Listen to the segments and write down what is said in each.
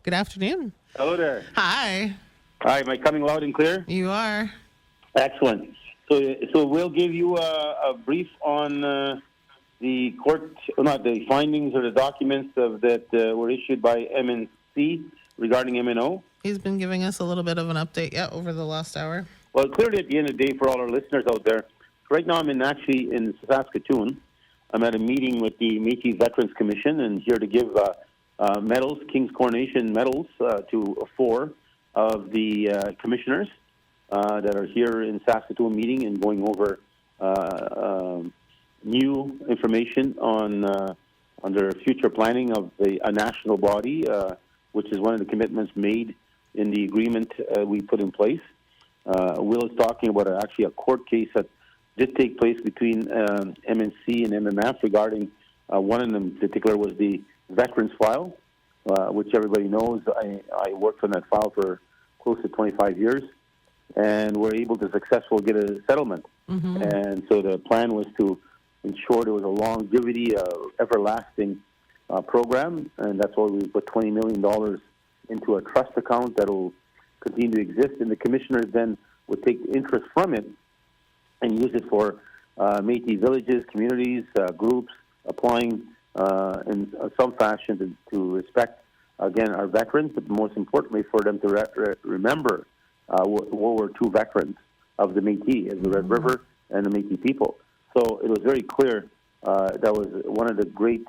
Good afternoon. Hello there. Hi. Hi, am I coming loud and clear? You are. Excellent. So we'll give you a brief on the court, not the findings or the documents that were issued by MNC regarding MNO. He's been giving us a little bit of an update, over the last hour. Well, clearly at the end of the day, for all our listeners out there, right now I'm actually in Saskatoon. I'm at a meeting with the Métis Veterans Commission and here to give medals, King's Coronation medals, to 4 of the commissioners that are here in Saskatoon meeting and going over new information on their future planning of a national body, which is one of the commitments made in the agreement we put in place. Will is talking about actually a court case that did take place between MNC and MMF regarding one of them in particular was the veterans file, which everybody knows. I worked on that file for close to 25 years, and were able to successfully get a settlement. Mm-hmm. And so the plan was to ensure there was a longevity, everlasting program, and that's why we put $20 million into a trust account that will continue to exist, and the commissioners then would take interest from it and use it for Métis villages, communities, groups, applying in some fashion to respect, again, our veterans, but most importantly for them to remember World War II veterans of the Métis, of the Red River, and the Métis people. So it was very clear that was one of the great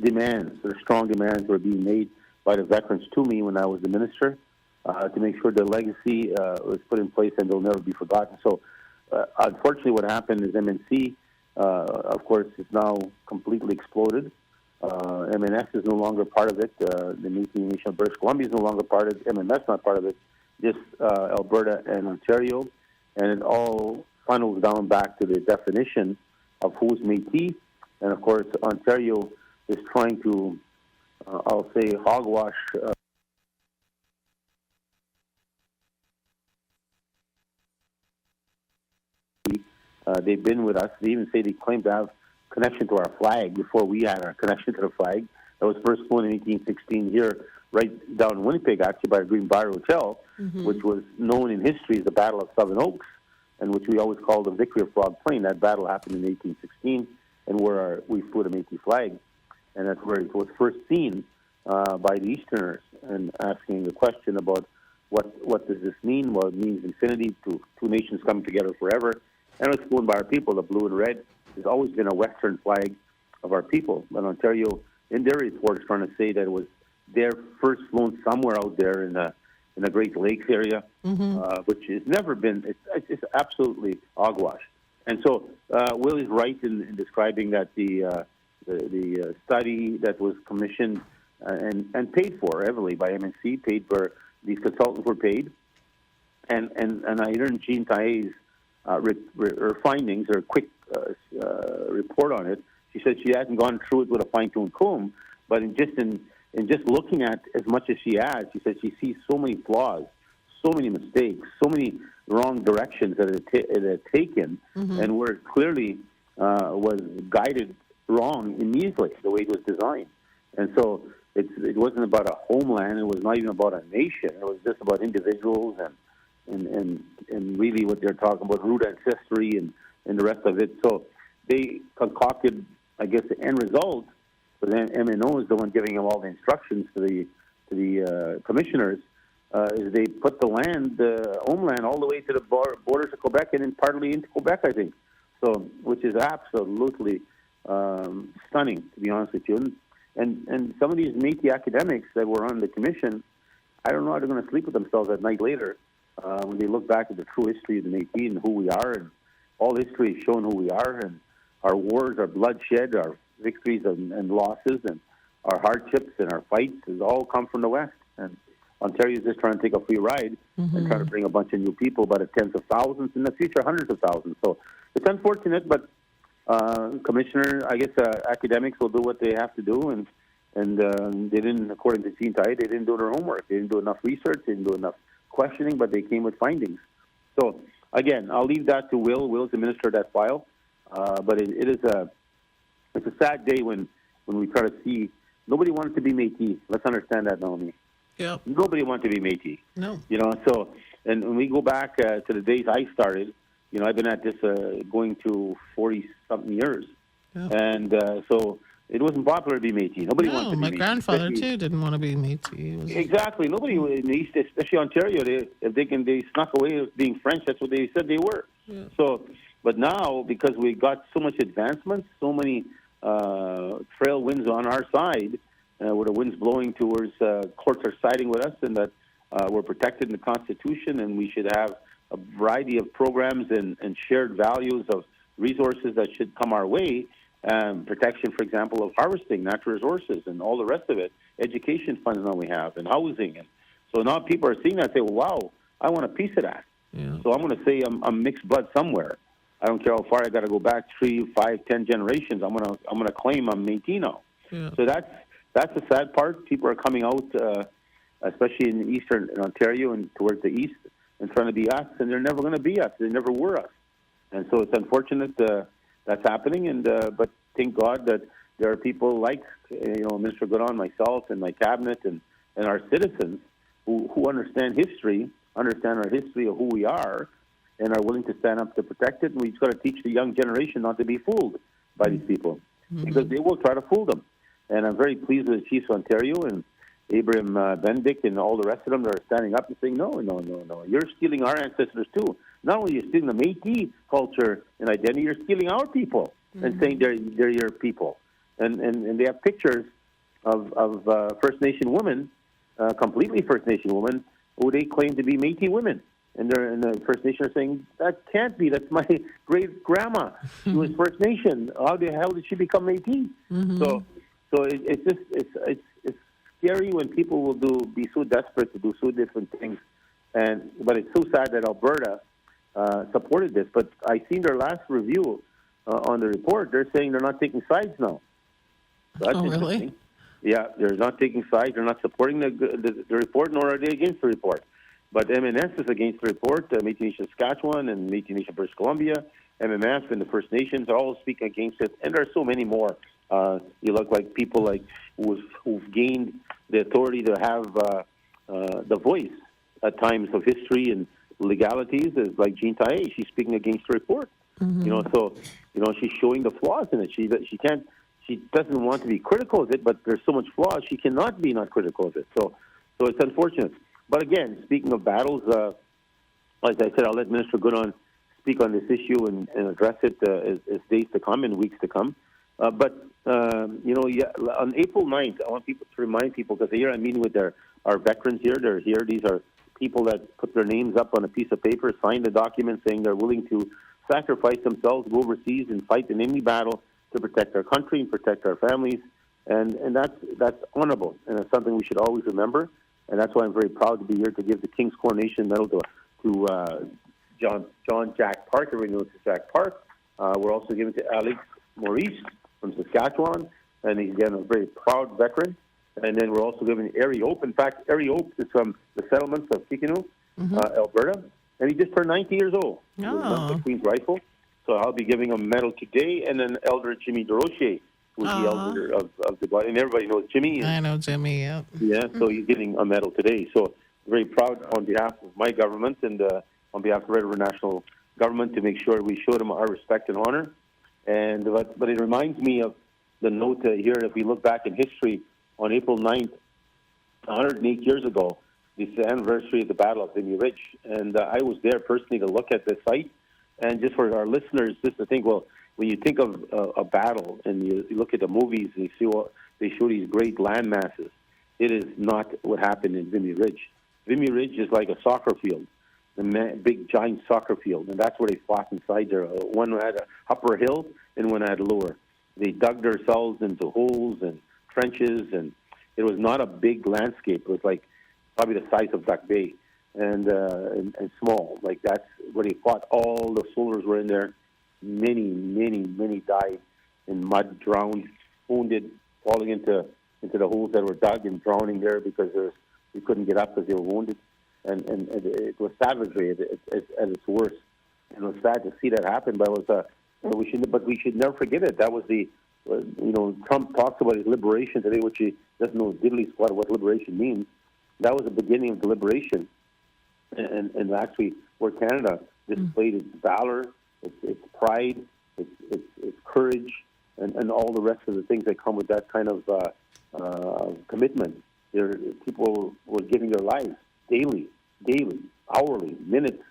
demands, or strong demands were being made by the veterans to me when I was the minister, to make sure the legacy was put in place and they'll never be forgotten. So unfortunately what happened is MNC, of course, is now completely exploded. MNF is no longer part of it. The Métis Nation of British Columbia is no longer part of it. MMF is not part of it. Just Alberta and Ontario. And it all funnels down back to the definition of who's Métis. And, of course, Ontario is trying to, I'll say, hogwash they've been with us. They even say they claim to have connection to our flag before we had our connection to the flag. That was first flown in 1816 here, right down in Winnipeg, actually, by the Green Brier Hotel, which was known in history as the Battle of Southern Oaks, and which we always called the Victory of Frog Plain. That battle happened in 1816, and where we flew the Métis flag, and that's where it was first seen by the Easterners, and asking the question about what does this mean? Well, it means infinity, two nations coming together forever. And it was flown by our people. The blue and red has always been a Western flag of our people. But Ontario, in their report, is trying to say that it was their first flown somewhere out there in the Great Lakes area, which has never been. It's absolutely hogwash. And so Will is right in describing that the study that was commissioned and paid for heavily by MNC, paid for, these consultants were paid, and I heard Jean Taillet's her findings, or quick report on it. She said she hasn't gone through it with a fine-tooth comb, but in just looking at as much as she has, she said she sees so many flaws, so many mistakes, so many wrong directions that it had taken, and where it clearly was guided wrong immediately, the way it was designed. And so it wasn't about a homeland. It was not even about a nation. It was just about individuals and really what they're talking about, root ancestry and the rest of it. So they concocted, I guess, the end result, but then MNO is the one giving them all the instructions to the commissioners, is they put the land, the homeland, all the way to the borders of Quebec and then partly into Quebec, I think. So, which is absolutely stunning, to be honest with you. And some of these Métis academics that were on the commission, I don't know how they're going to sleep with themselves at night later. When they look back at the true history of the Métis and who we are, and all history has shown who we are, and our wars, our bloodshed, our victories and losses, and our hardships and our fights has all come from the West. And Ontario is just trying to take a free ride and trying to bring a bunch of new people, by the tens of thousands, in the future hundreds of thousands. So it's unfortunate, but Commissioner, I guess academics will do what they have to do, and they didn't, according to Jean Taillet, they didn't do their homework. They didn't do enough research. They didn't do enough questioning, but they came with findings. So, again, I'll leave that to Will. Will's the minister of that file. But it's a sad day when we try to see nobody wanted to be Métis. Let's understand that, Naomi. Yep. Nobody wanted to be Métis. No. So, and when we go back to the days I started, I've been at this going to 40-something years. Yep. And so it wasn't popular to be Métis. Nobody wanted to be Métis. My grandfather, too, didn't want to be Métis. Exactly. Nobody in the East, especially Ontario, they snuck away as being French. That's what they said they were. Yeah. So, but now, because we got so much advancement, so many trail winds on our side, where the wind's blowing towards courts are siding with us, and that we're protected in the Constitution, and we should have a variety of programs and shared values of resources that should come our way. Protection, for example, of harvesting natural resources and all the rest of it. Education funds now we have, and housing. And so now people are seeing that and say, well, wow, I want a piece of that. Yeah. So I'm going to say I'm mixed blood somewhere. I don't care how far I got to go back 3, 5, 10 generations. I'm gonna claim I'm Métis now. Yeah. So that's the sad part. People are coming out, especially in eastern Ontario and towards the east, and trying to be us, and they're never going to be us. They never were us. And so it's unfortunate that's happening. And but thank God that there are people like Minister Goodon, myself, and my cabinet, and our citizens who understand history, understand our history of who we are, and are willing to stand up to protect it. And we've got to teach the young generation not to be fooled by these people, because they will try to fool them. And I'm very pleased with the Chiefs of Ontario and Abraham Bendick and all the rest of them that are standing up and saying, no, you're stealing our ancestors too. Not only are you stealing the Métis culture and identity, you're stealing our people and saying they're your people. And they have pictures of First Nation women, completely First Nation women, who they claim to be Métis women. And the First Nation are saying, that can't be. That's my great-grandma. She was First Nation. How the hell did she become Métis? So it's scary when people will be so desperate to do so different things. But it's so sad that Alberta supported this. But I seen their last review on the report. They're saying they're not taking sides now. So that's interesting. Really? Yeah, they're not taking sides. They're not supporting the report, nor are they against the report. But MMF is against the report. Métis Nation Saskatchewan and Métis Nation British Columbia, MMF and the First Nations are all speaking against it. And there are so many more. You look like people like who've gained the authority to have the voice at times of history and legalities, is like Jean Taillé. She's speaking against the report. So she's showing the flaws in it. She doesn't want to be critical of it, but there's so much flaws she cannot be not critical of it. So it's unfortunate. But again, speaking of battles, as I said, I'll let Minister Goodon speak on this issue and address it as days to come and weeks to come. But on April 9th, I want people to remind people, because here I'm meeting with our veterans here. They're here. These are people that put their names up on a piece of paper, sign the document saying they're willing to sacrifice themselves, go overseas and fight in any battle to protect our country and protect our families. And that's honorable, and it's something we should always remember. And that's why I'm very proud to be here to give the King's Coronation Medal to John Jack Park, everybody knows Jack Park. We're also giving to Alex Maurice from Saskatchewan, and he's again a very proud veteran. And then we're also giving Ari Hope. In fact, Ari Hope is from the settlements of Kikinu, Alberta, and he just turned 90 years old. He was the Queen's Rifle. So I'll be giving him a medal today. And then Elder Jimmy DeRocher, who's the elder of the body. And everybody knows Jimmy. I know Jimmy, yeah. Yeah, so he's getting a medal today. So very proud on behalf of my government and on behalf of the Red River National Government to make sure we show them our respect and honor. But it reminds me of the note here, if we look back in history, on April 9th, 108 years ago, it's the anniversary of the Battle of Vimy Ridge. And I was there personally to look at the site. And just for our listeners, just to think, well, when you think of a battle and you look at the movies and you see they show these great land masses, it is not what happened in Vimy Ridge. Vimy Ridge is like a soccer field, a big, giant soccer field, and that's where they fought inside there. One had an upper hill and one had a lower. They dug themselves into holes and trenches, and it was not a big landscape. It was like probably the size of Duck Bay and small. Like that's where they fought. All the soldiers were in there. Many died in mud, drowned, wounded, falling into the holes that were dug and drowning there because they couldn't get up because they were wounded. And it was savagery at its worst. And it was sad to see that happen, but we should never forget it. That was the Trump talks about his liberation today, which he doesn't know diddly squat what liberation means. That was the beginning of the liberation, and actually where Canada displayed its valor, its pride, its courage, and all the rest of the things that come with that kind of commitment. People were giving their lives daily, hourly, minutes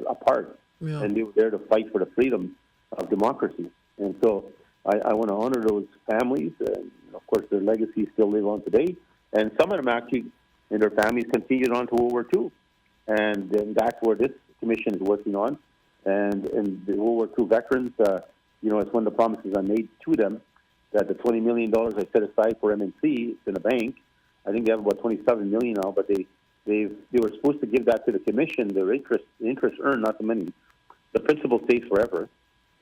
apart, and they were there to fight for the freedom of democracy. And so I want to honor those families. Of course, their legacies still live on today. And some of them actually, and their families continued on to World War II. And that's where this commission is working on. And the World War II veterans, it's one of the promises I made to them, that the $20 million I set aside for MNC, it's in a bank. I think they have about $27 million now, but they were supposed to give that to the commission. Their interest earned, not the money. The principal stays forever.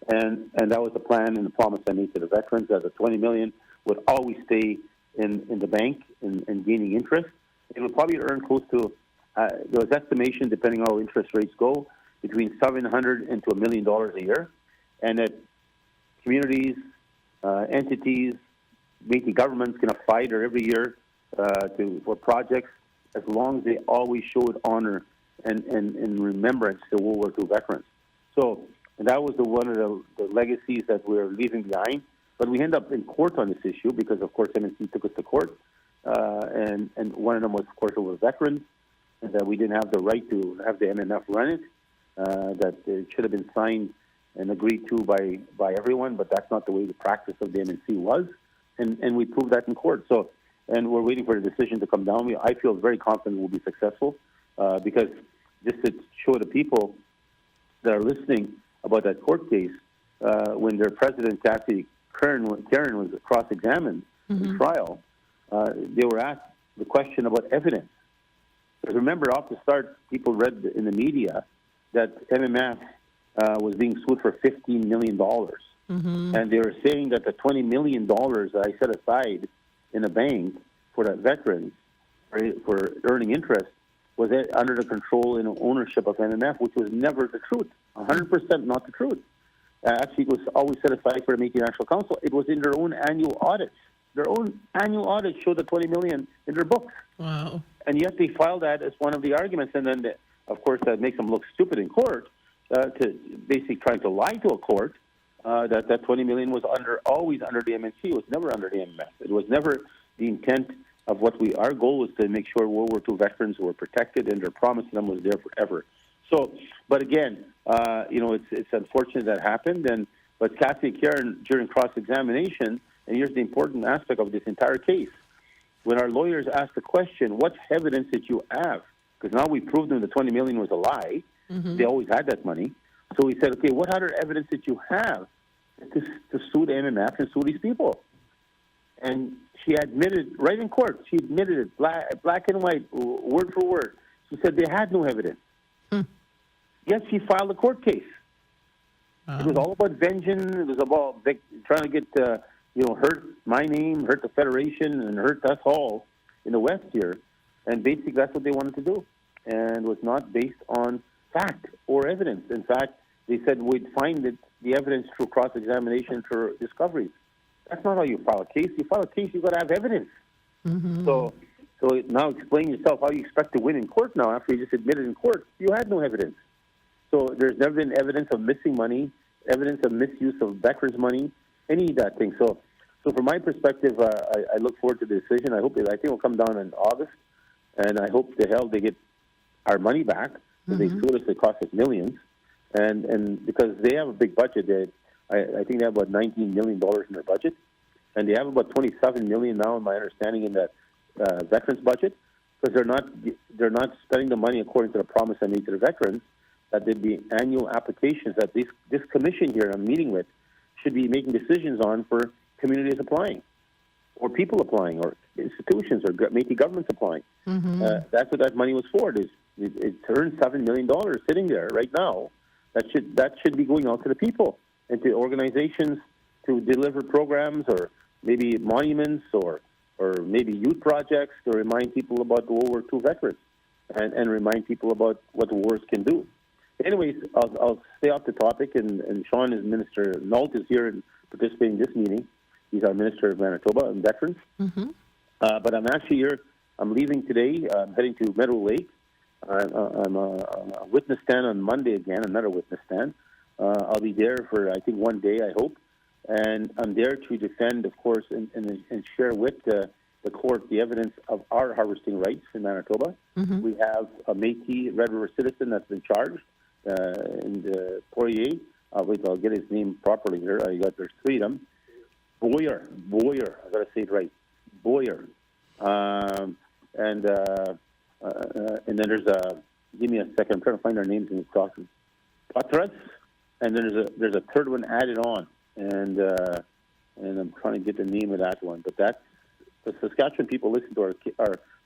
And that was the plan and the promise I made to the veterans, that the $20 million would always stay in the bank and gaining interest. It would probably earn close to, there was estimation, depending on how interest rates go, between $700,000 and $1 million a year. And that communities, entities, Métis governments can apply there every year for projects, as long as they always showed honor and remembrance to World War II veterans. So that was one of the legacies that we're leaving behind. But we end up in court on this issue because, of course, MNC took us to court. And one of them was, of course, over veterans, and that we didn't have the right to have the MMF run it, that it should have been signed and agreed to by everyone, but that's not the way the practice of the MNC was. And we proved that in court. So, and we're waiting for the decision to come down. I feel very confident we'll be successful because just to show the people that are listening about that court case, when their president, Karen was cross-examined in trial, they were asked the question about evidence. Because remember, off the start, people read in the media that MMF was being sued for $15 million. And they were saying that the $20 million that I set aside in a bank for that veterans for earning interest was under the control and ownership of MMF, which was never the truth. 100% not the truth. Actually, it was always set aside for the Métis National Council. It was in their own annual audits. Their own annual audits showed the $20 million in their books. Wow. And yet they filed that as one of the arguments. And then, of course, that makes them look stupid in court, to basically trying to lie to a court that $20 million was always under the MNC. It was never under the MMF. It was never the intent of our goal was to make sure World War II veterans were protected, and their promise to them was there forever. So, but again, it's unfortunate that happened. But Cassie Karen, during cross-examination, and here's the important aspect of this entire case, when our lawyers asked the question, what evidence did you have? Because now we proved them the $20 million was a lie. They always had that money. So we said, okay, what other evidence did you have to sue the MMF and sue these people? And she admitted, right in court, she admitted it, black and white, word for word. She said they had no evidence. Yet she filed a court case. It was all about vengeance. It was about trying to get, hurt my name, hurt the Federation, and hurt us all in the West here. And basically that's what they wanted to do. And was not based on fact or evidence. In fact, they said we'd find the evidence through cross-examination for discoveries. That's not how you file a case. You file a case, you've got to have evidence. So now explain yourself how you expect to win in court now after you just admitted in court. You had no evidence. So there's never been evidence of missing money, evidence of misuse of veterans' money, any of that thing. So from my perspective, I look forward to the decision. I think it will come down in August, and I hope to hell they get our money back. They sued us, it cost us millions. And because they have a big budget, I think they have about $19 million in their budget, and they have about $27 million now, in my understanding, in that veterans budget, because they're not spending the money according to the promise I made to the veterans, that there'd be annual applications that this commission here I'm meeting with should be making decisions on for communities applying, or people applying, or institutions, or Métis governments applying. That's what that money was for. It earned $7 million sitting there right now. That should be going out to the people and to organizations to deliver programs, or maybe monuments, or maybe youth projects to remind people about the World War II veterans and remind people about what the wars can do. Anyways, I'll stay off the topic, and Sean, as Minister Nault, is here and participating in this meeting. He's our Minister of Manitoba and Veterans. But I'm actually here. I'm leaving today. I'm heading to Meadow Lake. I'm a witness stand on Monday again, another witness stand. I'll be there for, I think, one day, I hope. And I'm there to defend, of course, and share with the court the evidence of our harvesting rights in Manitoba. We have a Métis Red River citizen that's been charged in Poirier. Wait, I'll get his name properly here. There's three of them. Boyer. I got to say it right. Boyer. And then there's give me a second. I'm trying to find their names in this document. Patras. And then there's a third one added on. And I'm trying to get the name of that one. But that's the Saskatchewan people listen to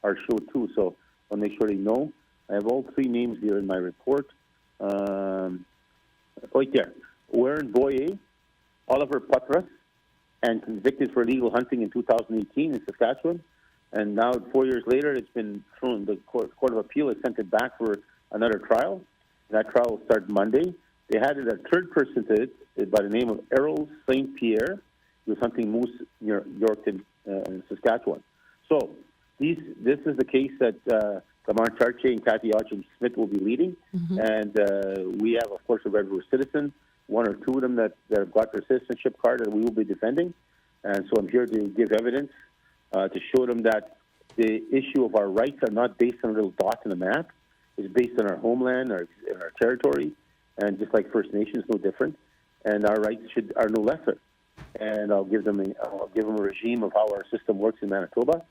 our show too. So I'll make sure they know. I have all three names here in my report. Right there. Warren Boyer, Oliver Patras, and convicted for illegal hunting in 2018 in Saskatchewan. And now, 4 years later, it's been thrown. The Court of Appeal has sent it back for another trial. That trial will start Monday. They added a third person to it by the name of Errol St. Pierre, who was hunting moose near Yorkton in Saskatchewan. So this is the case that Lamar Chartrand and Kathy Hodgson-Smith will be leading. And we have, of course, a Red River citizen, one or two of them that have got their citizenship card that we will be defending. And so I'm here to give evidence to show them that the issue of our rights are not based on a little dot in the map. It's based on our homeland, our territory, and just like First Nations, no different. And our rights are no lesser. And I'll give them a regime of how our system works in Manitoba.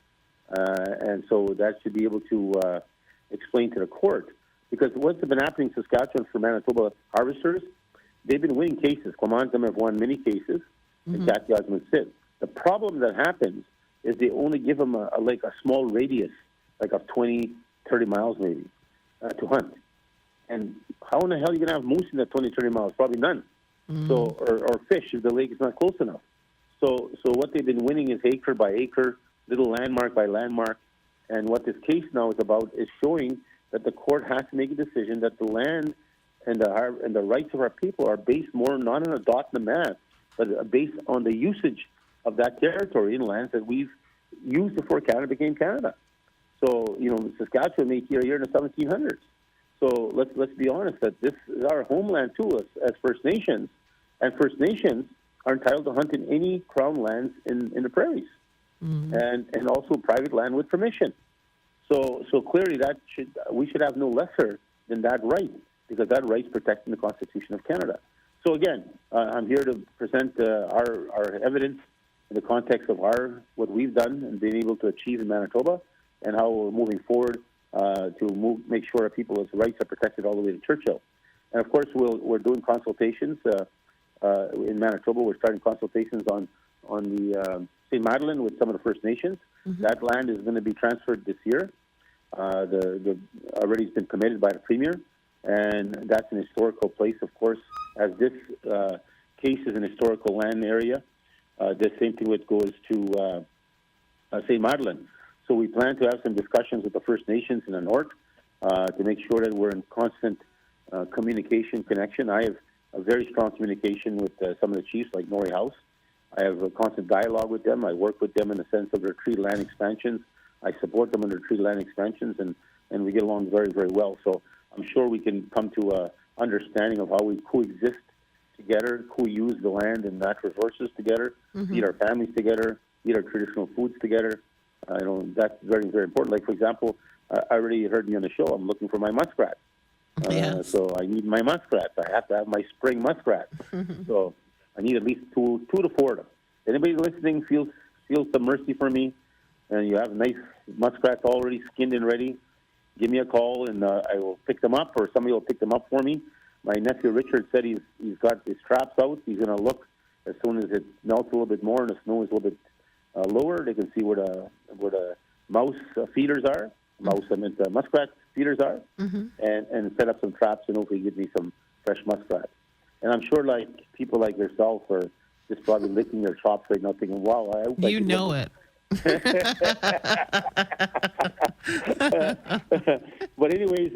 And so that should be able to explain to the court. Because what's been happening in Saskatchewan for Manitoba harvesters, they've been winning cases. Clement them have won many cases, and Kathy Hodgson-Smith. The problem that happens is they only give them a small radius, like of 20, 30 miles maybe, to hunt. And how in the hell are you going to have moose in that 20, 30 miles? Probably none. So, or fish if the lake is not close enough. So what they've been winning is acre by acre, little landmark by landmark. And what this case now is about is showing that the court has to make a decision that the land and the rights of our people are based more not on a dot in the map, but based on the usage of that territory in lands that we've used before Canada became Canada. So, Saskatchewan made here in the 1700s. So let's be honest that this is our homeland too as First Nations, and First Nations are entitled to hunt in any Crown lands in the prairies, and also private land with permission. So clearly we should have no lesser than that right, because that right is protected in the Constitution of Canada. So again, I'm here to present our evidence in the context of what we've done and been able to achieve in Manitoba, and how we're moving forward to make sure our people's rights are protected all the way to Churchill. And of course, we're doing consultations in Manitoba. We're starting consultations on the St. Madeleine with some of the First Nations. That land is going to be transferred this year. Already has been committed by the Premier, and that's an historical place, of course, as this case is an historical land area. The same thing goes to St. Madeleine. So we plan to have some discussions with the First Nations in the north to make sure that we're in constant connection. I have a very strong communication with some of the chiefs, like Norrie House. I have a constant dialogue with them. I work with them in the sense of their treaty land expansions. I support them in their treaty land expansions, and we get along very, very well. So I'm sure we can come to an understanding of how we coexist together, co-use the land and natural resources together, feed our families together, eat our traditional foods together. That's very, very important. Like, for example, I already heard me on the show. I'm looking for my muskrat. So I need my muskrats. I have to have my spring muskrats. So I need at least two to four of them. Anybody listening feels some mercy for me, and you have nice muskrats already skinned and ready, give me a call, and I will pick them up, or somebody will pick them up for me. My nephew Richard said he's got his traps out. He's going to look as soon as it melts a little bit more and the snow is a little bit lower. They can see where the mouse feeders are. Muskrat feeders are, and set up some traps and hopefully give me some fresh muskrats. And I'm sure, like people like yourself are just probably licking their chops right now, thinking, "Wow, I hope you know it." But anyways,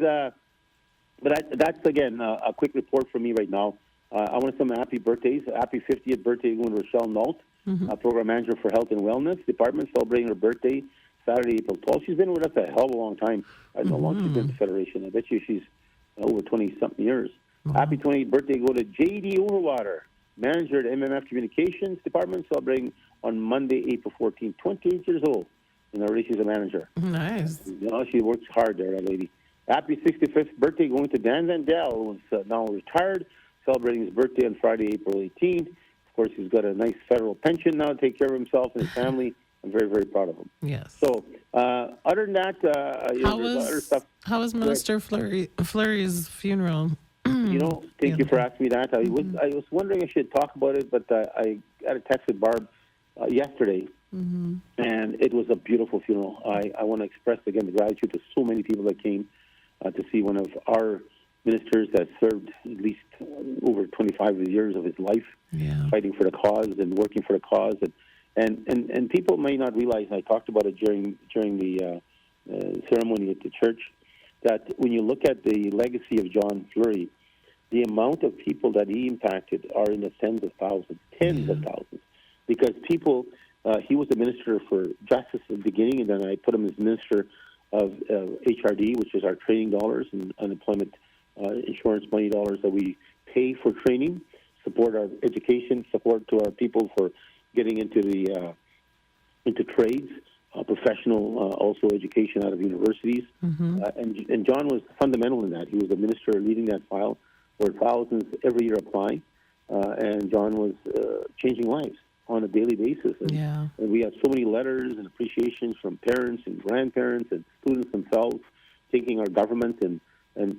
that's again a quick report from me right now. I want to say happy birthdays, happy 50th birthday to Rochelle Nault. Program Manager for Health and Wellness Department, celebrating her birthday Saturday, April 12th. She's been with us a hell of a long time. I don't know how long she's been at the Federation. I bet you she's over 20-something years. Happy 28th birthday go to J.D. Overwater, Manager at MMF Communications Department, celebrating on Monday, April 14th, 28 years old. And already she's a manager. Nice. You know, she works hard there, that lady. Happy 65th birthday going to Dan Vandell, who's now retired, celebrating his birthday on Friday, April 18th. Of course, he's got a nice federal pension now to take care of himself and his family. I'm very, very proud of him. Yes. So, other than that, there's other stuff. How was Minister Fleury's funeral? Thank you for asking me that. I was wondering I should talk about it, but I got a text with Barb yesterday, and it was a beautiful funeral. I want to express again the gratitude to so many people that came to see one of our ministers that served at least over 25 years of his life, fighting for the cause and working for the cause. And people may not realize, and I talked about it during the ceremony at the church, that when you look at the legacy of John Fleury, the amount of people that he impacted are in the tens of thousands, because people, he was the minister for justice at the beginning, and then I put him as minister of HRD, which is our training dollars and unemployment insurance money dollars that we pay for training, support our education, support to our people for getting into the into trades, professional also education out of universities. And John was fundamental in that. He was the minister leading that file, where thousands every year apply, and John was changing lives on a daily basis. And we have so many letters and appreciations from parents and grandparents and students themselves, thanking our government and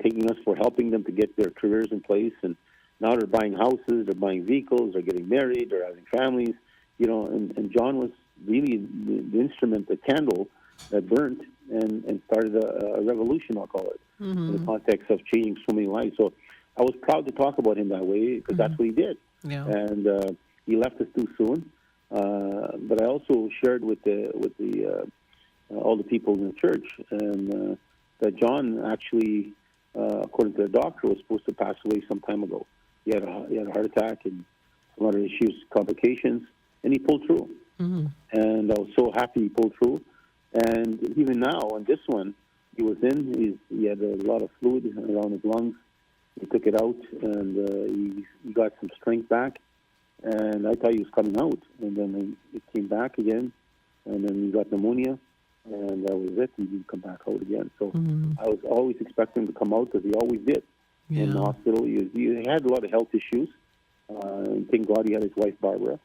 thanking us for helping them to get their careers in place. And now they're buying houses, they're buying vehicles, they're getting married, they're having families. And John was really the instrument, the candle that burnt and started a revolution, I'll call it, in the context of changing so many lives. So I was proud to talk about him that way because that's what he did. And he left us too soon. But I also shared with all the people in the church and that John actually, according to the doctor, was supposed to pass away some time ago. He had a heart attack and some other issues, complications, and he pulled through. And I was so happy he pulled through. And even now, on this one, he was in. He had a lot of fluid around his lungs. He took it out, and he got some strength back. And I thought he was coming out. And then it came back again. And then he got pneumonia. And that was it. He didn't come back out again. So I was always expecting him to come out, because he always did. In the hospital, he had a lot of health issues. And thank God he had his wife, Barbara.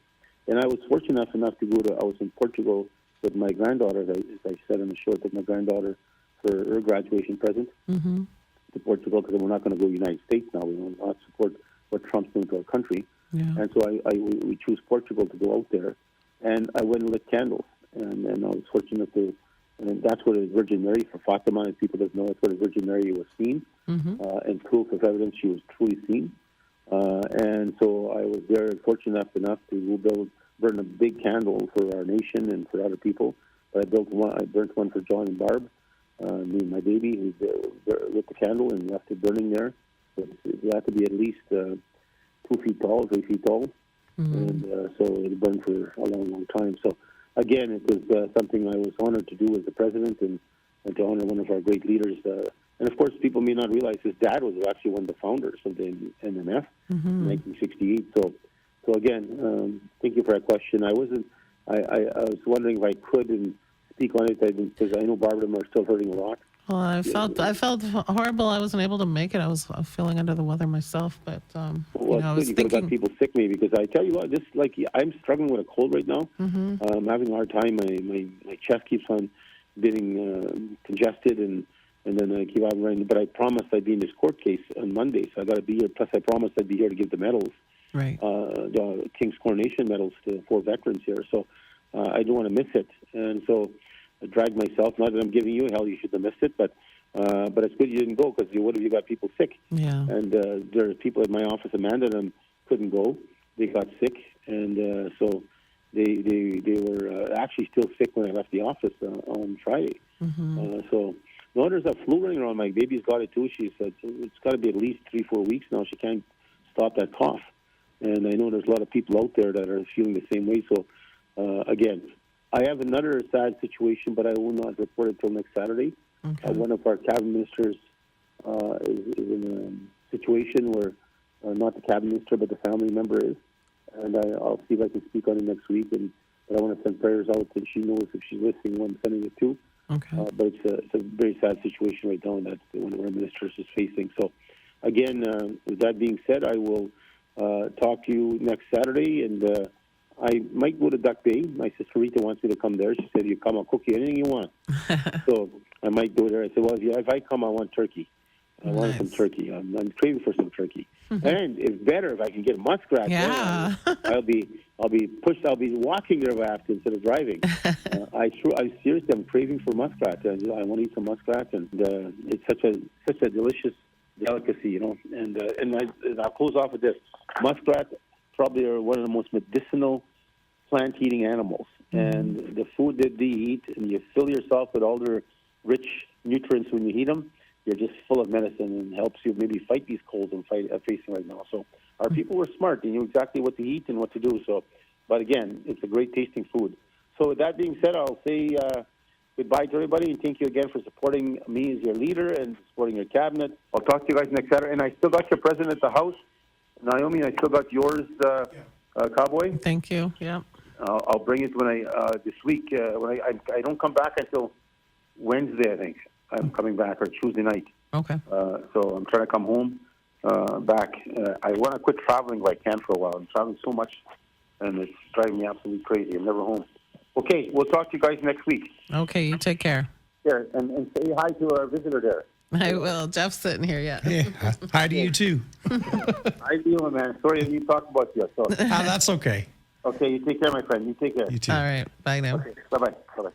And I was fortunate enough to I was in Portugal with my granddaughter, as I said on the show, I took my granddaughter for her graduation present to Portugal, because we're not going to go to the United States now. We will not support what Trump's doing to our country. And so we choose Portugal to go out there. And I went and lit candles. And I was fortunate and that's where the Virgin Mary, for Fatima, if people don't know, that's where the Virgin Mary was seen. And proof of evidence she was truly seen. And so I was there, fortunate enough to burn a big candle for our nation and for other people. But I burnt one for John and Barb, me and my baby, who lit the candle and left it burning there. It had to be at least 2 feet tall, 3 feet tall. And so it burned for a long, long time. So again, it was something I was honored to do as the president and to honor one of our great leaders. And of course, people may not realize his dad was actually one of the founders of the MMF in 1968. So again, thank you for that question. I was wondering if I could speak on it, because I know Barbara and I are still hurting a lot. Well, I felt horrible. I wasn't able to make it. I was feeling under the weather myself, but I was thinking. Got people sick, maybe, because I tell you what, I'm struggling with a cold right now. I'm having a hard time. My chest keeps on getting congested, and then I keep on running. But I promised I'd be in this court case on Monday, so I got to be here. Plus, I promised I'd be here to give the medals, the King's Coronation medals to 4 veterans here. So I don't want to miss it, and so I dragged myself. Not that I'm giving you hell; you should have missed it, but it's good you didn't go, because what if you got people sick? And there are people at my office, Amanda, and couldn't go. They got sick, and so they were actually still sick when I left the office on Friday. So no, there's a flu running around. My baby's got it too. She said it's got to be at least 3-4 weeks now. She can't stop that cough. And I know there's a lot of people out there that are feeling the same way. So, again, I have another sad situation, but I will not report it till next Saturday. Okay. One of our cabinet ministers is in a situation where not the cabinet minister, but the family member is. And I'll see if I can speak on it next week. But I want to send prayers out, and she knows if she's listening, I'm sending it too. Okay. But it's a very sad situation right now that one of our ministers is facing. So, again, with that being said, I will talk to you next Saturday, and I might go to Duck Bay. My sister Rita wants me to come there. She said, "You come, I'll cook you anything you want." So I might go there. I said, "Well, if I come, I want turkey. I want some turkey. I'm craving for some turkey, and it's better if I can get muskrat. Yeah. I'll be pushed. I'll be walking there if I have to instead of driving. I seriously, I'm craving for muskrat. I want to eat some muskrat, and it's such a delicious delicacy, you know. And I'll close off with this: muskrat probably are one of the most medicinal plant-eating animals, and the food that they eat, and you fill yourself with all their rich nutrients when you eat them. You're just full of medicine and helps you maybe fight these colds I'm facing right now. So our people were smart. They knew exactly what to eat and what to do. So, but again, it's a great tasting food. So with that being said, I'll say goodbye to everybody, and thank you again for supporting me as your leader and supporting your cabinet. I'll talk to you guys next Saturday. And I still got your president at the House, Naomi. I still got yours, Cowboy. Thank you. Yeah. I'll bring it when this week. When I don't come back until Wednesday, I think. I'm coming back, or Tuesday night. Okay. So I'm trying to come home back. I want to quit traveling if I can for a while. I'm traveling so much, and it's driving me absolutely crazy. I'm never home. Okay, we'll talk to you guys next week. Okay, you take care. Yeah, and say hi to our visitor there. I will. Jeff's sitting here, yeah. Yeah. Hi to you, too. Hi to you, my man. Sorry I didn't talk about you. So. That's okay. Okay, you take care, my friend. You take care. You too. All right. Bye now. Okay, bye-bye. Bye-bye.